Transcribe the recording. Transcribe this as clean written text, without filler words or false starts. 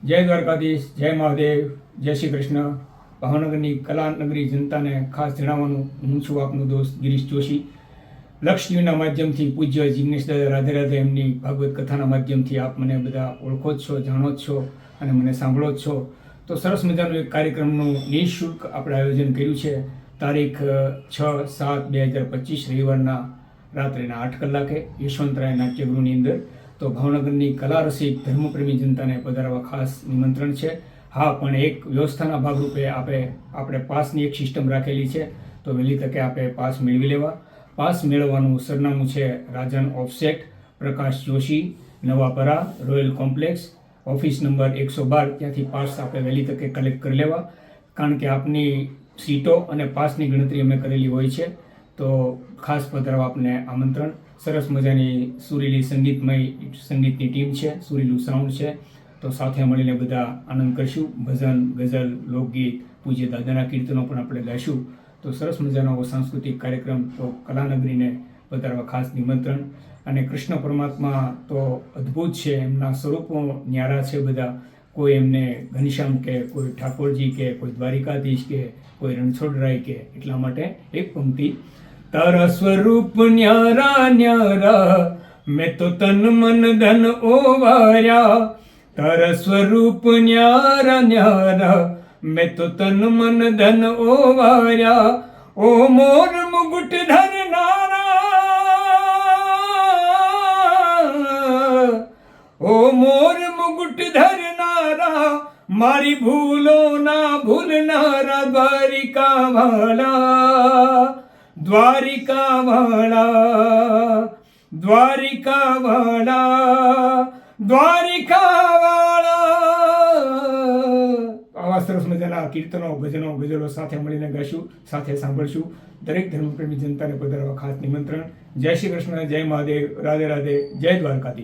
જય દ્વારકાધીશ, જય મહાદેવ, જય શ્રી કૃષ્ણ. ભાવનગરની કલાનગરી જનતાને ખાસ જણાવવાનું, હું છું આપનો દોસ્ત ગિરીશ જોશી. લક્ષ ટીવીના માધ્યમથી પૂજ્ય જિગ્નેશ દાદા રાધે રાધે એમની ભાગવત કથાના માધ્યમથી આપ મને બધા ઓળખો જ છો, જાણો જ છો અને મને સાંભળો જ છો. તો સરસ મજાનું એક કાર્યક્રમનું નિઃશુલ્ક આપણે આયોજન કર્યું છે. તારીખ 6/7/2025 રવિવારના રાત્રેના 8 કલાકે યશવંતરાય નાટ્યગૃહની અંદર. તો ભાવનગરની કલા રસિક ધર્મપ્રેમી જનતાને પધારવા ખાસ નિમંત્રણ છે. હા, પણ એક વ્યવસ્થાના ભાગરૂપે આપણે પાસની એક સિસ્ટમ રાખેલી છે. તો વહેલી તકે આપણે પાસ મેળવી લેવા. પાસ મેળવવાનું સરનામું છે Rajan offset, Prakash Joshi, Navapara, royal complex, office number 112. ત્યાંથી પાસ આપણે વહેલી તકે કલેક્ટ કરી લેવા, કારણ કે આપની સીટો અને પાસની ગણતરી અમે કરેલી હોય છે. તો ખાસ પધારવા આપને આમંત્રણ. સરસ મજાની સુરીલી સંગીતની ટીમ છે, સુરીલું સાઉન્ડ છે. તો સાથે મળીને બધા આનંદ કરશું. ભજન, ગઝલ, લોકગીત, પૂજ્ય દાદાના કીર્તનો પણ આપણે ગાઈશું. તો સરસ મજાનો સાંસ્કૃતિક કાર્યક્રમ. તો કલાનગરીને પધારવા ખાસ નિમંત્રણ. અને કૃષ્ણ પરમાત્મા તો અદ્ભુત છે, એમના સ્વરૂપો ન્યારા છે બધા. કોઈ એમને ઘનશ્યામ કે, કોઈ ઠાકોરજી કે, કોઈ દ્વારિકાધીશ કે, કોઈ રણછોડરાય કે. એટલા માટે એક પંક્તિ: તારા સ્વરૂપ ન્યારા ન્યારા, મેં તો તન મન ધન ઓવાર્યા. તારા સ્વરૂપ ન્યારા ન્યારા, મેં તો તન મન ધન ઓવાર્યા. ઓ મોર મુગુટ ધરનારા, ઓ મોર મુગુટ ધરનારા, મારી ભૂલો ના ભૂલનારા. દ્વારિકા વાળા, દ્વારિકા વાળા, દ્વારિકા વાળા, દ્વારિકા વાળા. આવા સરસ મજાના કીર્તનો, ભજનો, ગઝલો સાથે મળીને ગાઈશું, સાથે સાંભળશું. દરેક ધર્મપ્રેમી જનતાને પધારવા ખાસ નિમંત્રણ. જય શ્રી કૃષ્ણ, જય મહાદેવ, રાધે રાધે, જય દ્વારકાધીશ.